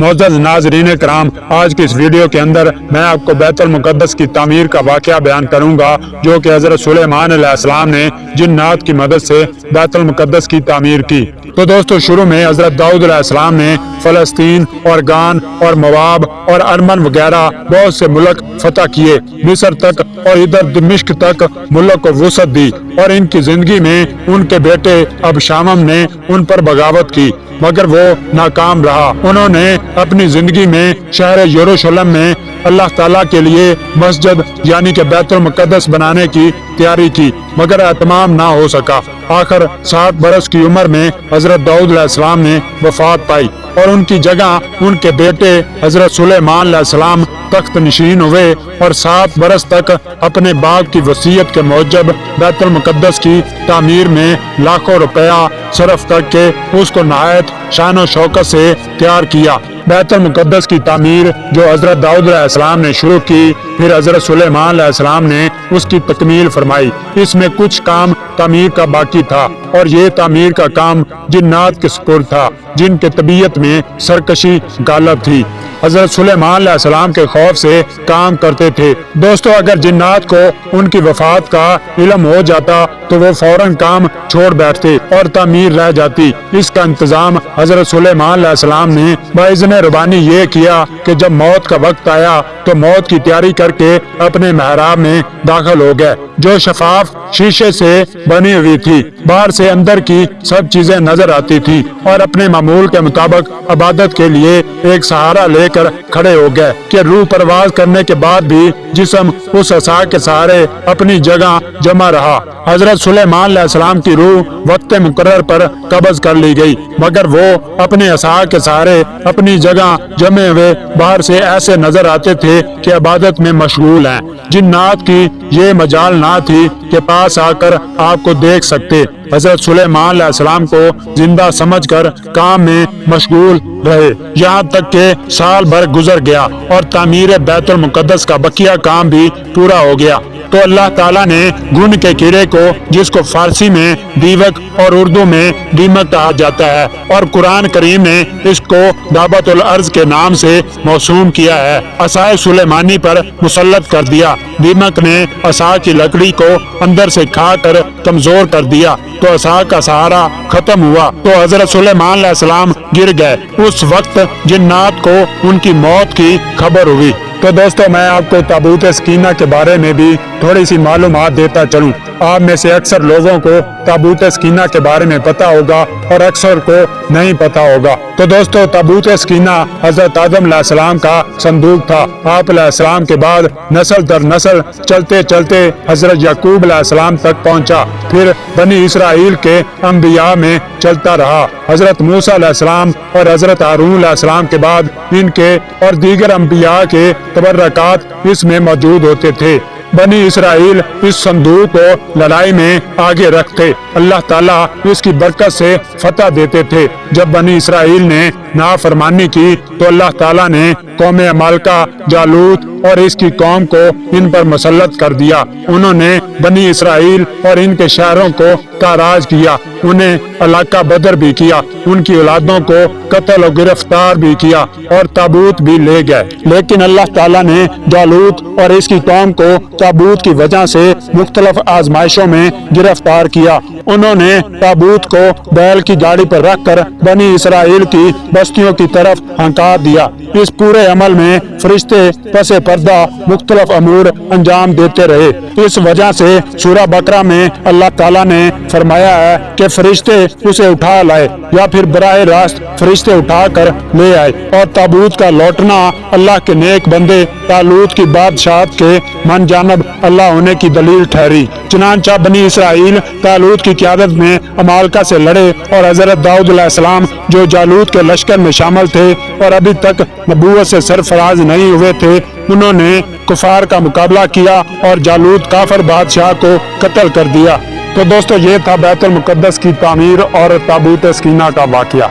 معزز ناظرین کرام، آج کی اس ویڈیو کے اندر میں آپ کو بیت المقدس کی تعمیر کا واقعہ بیان کروں گا جو کہ حضرت سلیمان علیہ السلام نے جنات کی مدد سے بیت المقدس کی تعمیر کی۔ تو دوستو، شروع میں حضرت داؤد علیہ السلام نے فلسطین اور گان اور مواب اور ارمن وغیرہ بہت سے ملک فتح کیے، مصر تک اور ادھر دمشق تک ملک کو وسعت دی، اور ان کی زندگی میں ان کے بیٹے ابشامم نے ان پر بغاوت کی مگر وہ ناکام رہا۔ انہوں نے اپنی زندگی میں شہر یروشلم میں اللہ تعالیٰ کے لیے مسجد یعنی کہ بیت المقدس بنانے کی تیاری کی مگر اتمام نہ ہو سکا۔ آخر 60 برس کی عمر میں حضرت داؤد علیہ السلام نے وفات پائی اور ان کی جگہ ان کے بیٹے حضرت سلیمان علیہ السلام تخت نشین ہوئے، اور 7 برس تک اپنے باپ کی وصیت کے موجب بیت المقدس کی تعمیر میں لاکھوں روپیہ صرف کر کے اس کو نہایت شان و شوکت سے تیار کیا۔ بیت المقدس کی تعمیر جو حضرت داؤد علیہ السلام نے شروع کی، پھر حضرت سلیمان علیہ السلام نے اس کی تکمیل فرمائی۔ اس میں کچھ کام تعمیر کا باقی تھا، اور یہ تعمیر کا کام جنات کے سپرد تھا جن کے طبیعت میں سرکشی غالب تھی۔ حضرت سلیمان علیہ السلام کے خوف سے کام کرتے تھے۔ دوستو، اگر جنات کو ان کی وفات کا علم ہو جاتا تو وہ فوراً کام چھوڑ بیٹھتے اور تعمیر رہ جاتی۔ اس کا انتظام حضرت سلیمان علیہ السلام نے باذن ربانی یہ کیا کہ جب موت کا وقت آیا تو موت کی تیاری کر کے اپنے محراب میں داخل ہو گئے جو شفاف شیشے سے بنی ہوئی تھی۔ باہر سے اندر کی سب چیزیں نظر آتی تھی، اور اپنے معمول کے مطابق عبادت کے لیے ایک سہارا لے کر کھڑے ہو گئے کہ روح پرواز کرنے کے بعد بھی جسم اس عصا کے سہارے اپنی جگہ جمع رہا۔ حضرت سلیمان علیہ السلام کی روح وقت مقرر پر قبض کر لی گئی مگر وہ اپنے عصا کے سہارے اپنی جگہ جمے ہوئے باہر سے ایسے نظر آتے تھے کہ عبادت میں مشغول ہیں۔ جنات کی یہ مجال نہ تھی کہ پاس آ کر آپ کو دیکھ سکتے۔ حضرت سلیمان علیہ السلام کو زندہ سمجھ کر کام میں مشغول رہے، یہاں تک کہ سال بھر گزر گیا اور تعمیر بیت المقدس کا بقیہ کام بھی پورا ہو گیا۔ تو اللہ تعالیٰ نے گھن کے کیڑے کو، جس کو فارسی میں دیوک اور اردو میں دیمک کہا جاتا ہے، اور قرآن کریم نے اس کو دابت الارض کے نام سے موسوم کیا ہے، عصائے سلیمانی پر مسلط کر دیا۔ دیمک نے عصا کی لکڑی کو اندر سے کھا کر کمزور کر دیا تو عصا کا سہارا ختم ہوا تو حضرت سلیمان علیہ السلام گر گئے۔ اس وقت جنات کو ان کی موت کی خبر ہوئی۔ تو دوستو، میں آپ کو تابوت سکینہ کے بارے میں بھی تھوڑی سی معلومات دیتا چلوں۔ آپ میں سے اکثر لوگوں کو تابوت سکینہ کے بارے میں پتا ہوگا اور اکثر کو نہیں پتا ہوگا۔ تو دوستو، تابوت سکینہ حضرت آدم علیہ السلام کا صندوق تھا۔ آپ علیہ السلام کے بعد نسل در نسل چلتے چلتے حضرت یعقوب علیہ السلام تک پہنچا، پھر بنی اسرائیل کے انبیاء میں چلتا رہا۔ حضرت موسیٰ علیہ السلام اور حضرت ہارون علیہ السلام کے بعد ان کے اور دیگر انبیاء کے تبرکات اس میں موجود ہوتے تھے۔ بنی اسرائیل اس صندوق کو لڑائی میں آگے رکھتے، اللہ تعالیٰ اس کی برکت سے فتح دیتے تھے۔ جب بنی اسرائیل نے نافرمانی کی تو اللہ تعالیٰ نے قوم عمالقہ جالوت اور اس کی قوم کو ان پر مسلط کر دیا۔ انہوں نے بنی اسرائیل اور ان کے شہروں کو تاراج کیا، انہیں علاقہ بدر بھی کیا، ان کی اولادوں کو قتل و گرفتار بھی کیا اور تابوت بھی لے گئے۔ لیکن اللہ تعالیٰ نے جالوت اور اس کی قوم کو تابوت کی وجہ سے مختلف آزمائشوں میں گرفتار کیا۔ انہوں نے تابوت کو بیل کی گاڑی پر رکھ کر بنی اسرائیل کی بستیوں کی طرف ہنکار دیا۔ اس پورے عمل میں فرشتے پس پردہ مختلف امور انجام دیتے رہے۔ اس وجہ سے سورہ بقرہ میں اللہ تعالیٰ نے فرمایا ہے کہ فرشتے اسے اٹھا لائے یا پھر براہ راست فرشتے اٹھا کر لے آئے، اور تابوت کا لوٹنا اللہ کے نیک بندے طالوت کی بادشاہت کے من جانب اللہ ہونے کی دلیل ٹھہری۔ چنانچہ بنی اسرائیل طالوت کی قیادت میں عمالقہ سے لڑے، اور حضرت داؤد علیہ السلام جو جالوت کے لشکر میں شامل تھے اور ابھی تک نبوت سے سرفراز نہیں ہوئے تھے، انہوں نے کفار کا مقابلہ کیا اور جالوت کافر بادشاہ کو قتل کر دیا۔ تو دوستو، یہ تھا بیت المقدس کی تعمیر اور تابوت سکینہ کا واقعہ۔